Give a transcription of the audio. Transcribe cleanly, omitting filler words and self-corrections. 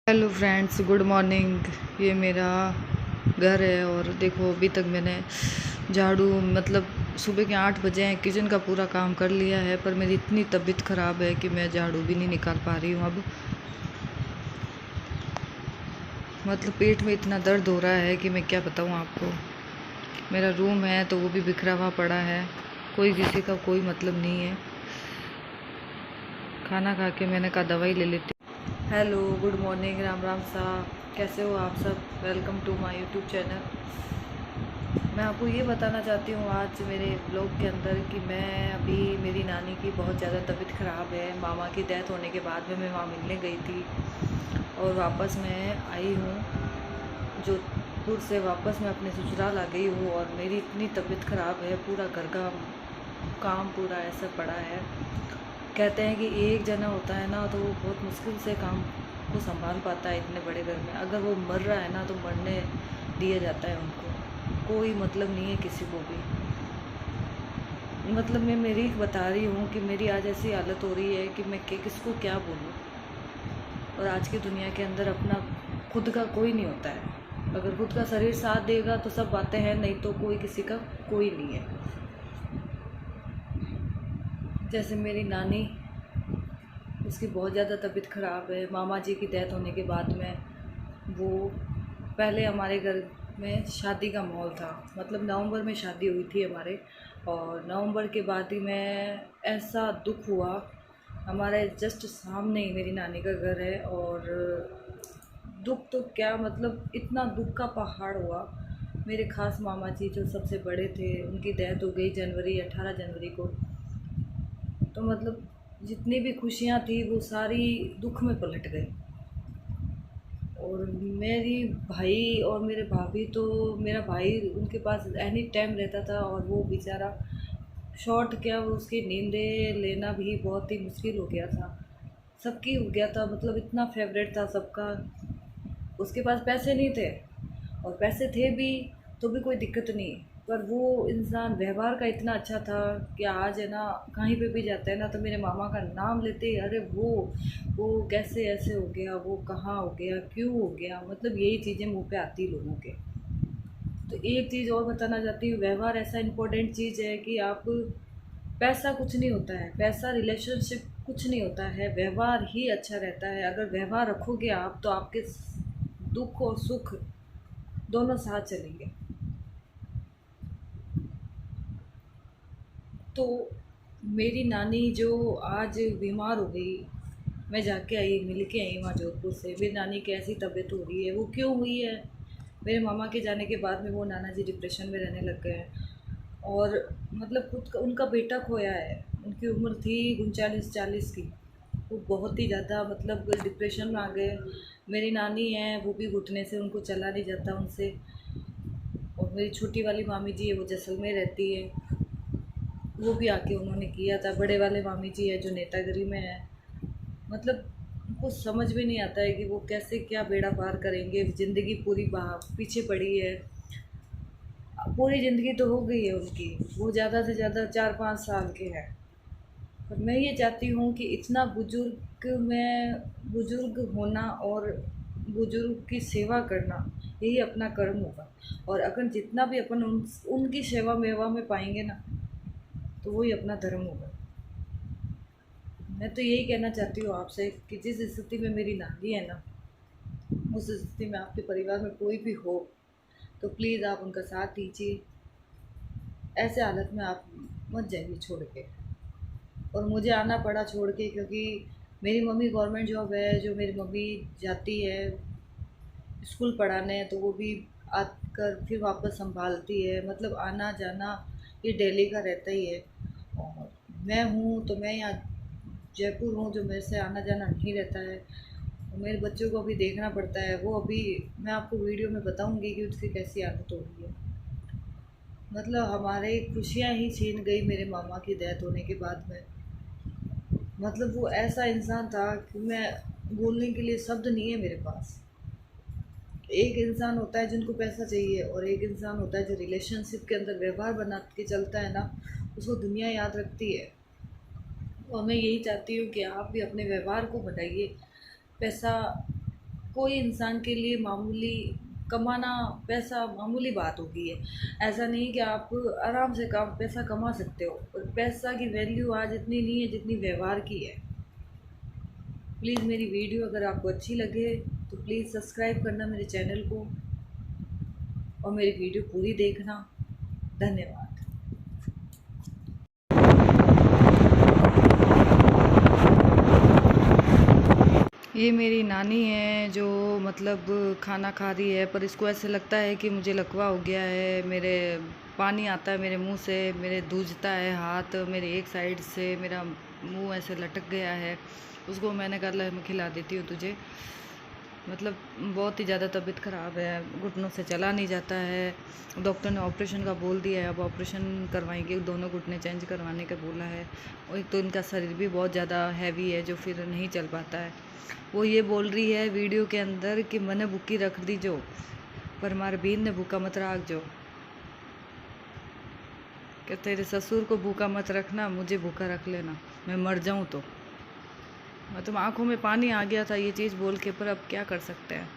Hello friends, good morning. ये मेरा घर है और देखो अभी तक मैंने झाड़ू मतलब सुबह के 8 बजे हैं, किचन का पूरा काम कर लिया है, पर मेरी इतनी तबीयत ख़राब है कि मैं झाड़ू भी नहीं निकाल पा रही हूँ अब। मतलब पेट में इतना दर्द हो रहा है कि मैं क्या बताऊँ आपको। मेरा रूम है तो वो भी बिखरा हुआ पड़ा है, कोई किसी का कोई मतलब नहीं है। खाना खा के मैंने कहा दवाई ले लेती। Hello, good morning, Ram Ram सा। कैसे हो आप सब? Welcome to my YouTube channel. मैं आपको ये बताना चाहती हूँ आज मेरे ब्लॉग के अंदर कि मैं अभी मेरी नानी की बहुत ज़्यादा तबीयत ख़राब है। मामा की डेथ होने के बाद में मैं वहाँ मिलने गई थी और वापस मैं आई हूँ जोधपुर से। वापस मैं अपने ससुराल आ गई हूँ और मेरी इतनी तबीयत ख़राब है, पूरा घर का काम पूरा ऐसा पड़ा है। कहते हैं कि एक जना होता है ना तो वो बहुत मुश्किल से काम को संभाल पाता है इतने बड़े घर में। अगर वो मर रहा है ना तो मरने दिया जाता है उनको, कोई मतलब नहीं है किसी को भी। मतलब मैं मेरी बता रही हूँ कि मेरी आज ऐसी हालत हो रही है कि मैं किसको क्या बोलूँ। और आज की दुनिया के अंदर अपना खुद का कोई नहीं होता है। अगर खुद का शरीर साथ देगा तो सब बातें हैं, नहीं तो कोई किसी का कोई नहीं है। जैसे मेरी नानी, उसकी बहुत ज़्यादा तबीयत ख़राब है। मामा जी की डेथ होने के बाद में वो पहले हमारे घर में शादी का माहौल था। मतलब नवंबर में शादी हुई थी हमारे, और नवंबर के बाद ही में ऐसा दुख हुआ। हमारे जस्ट सामने ही मेरी नानी का घर है और दुख तो क्या, मतलब इतना दुख का पहाड़ हुआ। मेरे खास मामा जी जो सबसे बड़े थे, उनकी डेथ हो गई 18 जनवरी को। तो मतलब जितनी भी खुशियाँ थी वो सारी दुख में पलट गई। और मेरी भाई और मेरे भाभी तो, मेरा भाई उनके पास एनी टाइम रहता था और वो बेचारा शॉर्ट क्या, वो उसकी नींदें लेना भी बहुत ही मुश्किल हो गया था। सबकी हो गया था, मतलब इतना फेवरेट था सबका। उसके पास पैसे नहीं थे, और पैसे थे भी तो भी कोई दिक्कत नहीं, पर वो इंसान व्यवहार का इतना अच्छा था कि आज है ना कहीं पे भी जाता है ना तो मेरे मामा का नाम लेते ही, अरे वो कैसे ऐसे हो गया, वो कहाँ हो गया, क्यों हो गया, मतलब यही चीज़ें मुंह पे आती लोगों के। तो एक चीज़ और बताना चाहती हूँ, व्यवहार ऐसा इम्पोर्टेंट चीज़ है कि आप, पैसा कुछ नहीं होता है, पैसा रिलेशनशिप कुछ नहीं होता है, व्यवहार ही अच्छा रहता है। अगर व्यवहार रखोगे आप तो आपके दुख और सुख दोनों साथ चलेंगे। तो मेरी नानी जो आज बीमार हो गई, मैं जाके आई, मिल के आई वहाँ जोधपुर से। मेरी नानी की ऐसी तबीयत हो रही है, वो क्यों हुई है? मेरे मामा के जाने के बाद में वो नाना जी डिप्रेशन में रहने लग गए हैं। और मतलब खुद का उनका बेटा खोया है। उनकी उम्र थी 39-40 की। वो बहुत ही ज़्यादा मतलब डिप्रेशन में आ गए। मेरी नानी है, वो भी घुटने से, उनको चला नहीं जाता उनसे। और मेरी छोटी वाली मामी जी है, वो जैसलमेर रहती है, वो भी आके उन्होंने किया था। बड़े वाले मामी जी है जो नेतागिरी में है। मतलब उनको समझ में नहीं आता है कि वो कैसे क्या बेड़ा पार करेंगे। ज़िंदगी पूरी पीछे पड़ी है। पूरी ज़िंदगी तो हो गई है उनकी, वो ज़्यादा से ज़्यादा 4-5 साल के हैं। पर मैं ये चाहती हूँ कि इतना बुजुर्ग में, बुजुर्ग होना और बुजुर्ग की सेवा करना, यही अपना कर्म होगा। और अगर जितना भी अपन उनकी सेवा मेवा में पाएंगे ना, तो वही अपना धर्म होगा। मैं तो यही कहना चाहती हूँ आपसे कि जिस स्थिति में मेरी नानी है ना, उस स्थिति में आपके परिवार में कोई भी हो तो प्लीज़ आप उनका साथ दीजिए। ऐसे हालत में आप मत जाइए छोड़ के। और मुझे आना पड़ा छोड़ के, क्योंकि मेरी मम्मी गवर्नमेंट जॉब है, जो मेरी मम्मी जाती है स्कूल पढ़ाने, तो वो भी आकर फिर वापस संभालती है। मतलब आना जाना ये डेली का रहता ही है। और मैं हूँ तो मैं यहाँ जयपुर हूँ, जो मेरे से आना जाना नहीं रहता है। और मेरे बच्चों को अभी देखना पड़ता है। वो अभी मैं आपको वीडियो में बताऊंगी कि उसकी कैसी आदत हो रही है। मतलब हमारे खुशियाँ ही छीन गई मेरे मामा की डेथ होने के बाद में। मतलब वो ऐसा इंसान था कि मैं बोलने के लिए शब्द नहीं है मेरे पास। एक इंसान होता है जिनको पैसा चाहिए, और एक इंसान होता है जो रिलेशनशिप के अंदर व्यवहार बना के चलता है ना, उसको दुनिया याद रखती है। और मैं यही चाहती हूँ कि आप भी अपने व्यवहार को बढ़ाइए। पैसा कोई इंसान के लिए मामूली कमाना पैसा मामूली बात होगी है। ऐसा नहीं कि आप आराम से काम पैसा कमा सकते हो, और पैसा की वैल्यू आज इतनी नहीं है जितनी व्यवहार की है। प्लीज़ मेरी वीडियो अगर आपको अच्छी लगे तो प्लीज़ सब्सक्राइब करना मेरे चैनल को, और मेरी वीडियो पूरी देखना। धन्यवाद। ये मेरी नानी है जो मतलब खाना खा रही है, पर इसको ऐसे लगता है कि मुझे लकवा हो गया है, मेरे पानी आता है मेरे मुंह से, मेरे दूझता है हाथ, मेरे एक साइड से मेरा मुंह ऐसे लटक गया है। उसको मैंने कहा मैं खिला देती हूँ तुझे। मतलब बहुत ही ज़्यादा तबीयत ख़राब है, घुटनों से चला नहीं जाता है। डॉक्टर ने ऑपरेशन का बोल दिया है, अब ऑपरेशन करवाएंगे, दोनों घुटने चेंज करवाने का बोला है। और एक तो इनका शरीर भी बहुत ज़्यादा हैवी है जो फिर नहीं चल पाता है। वो ये बोल रही है वीडियो के अंदर कि मैंने भूखी रख दी जो, पर हमारे बीन ने भूखा मत रख जो, कि तेरे ससुर को भूखा मत रखना, मुझे भूखा रख लेना, मैं मर जाऊँ तो। मतलब आंखों में पानी आ गया था ये चीज़ बोल के, पर अब क्या कर सकते हैं।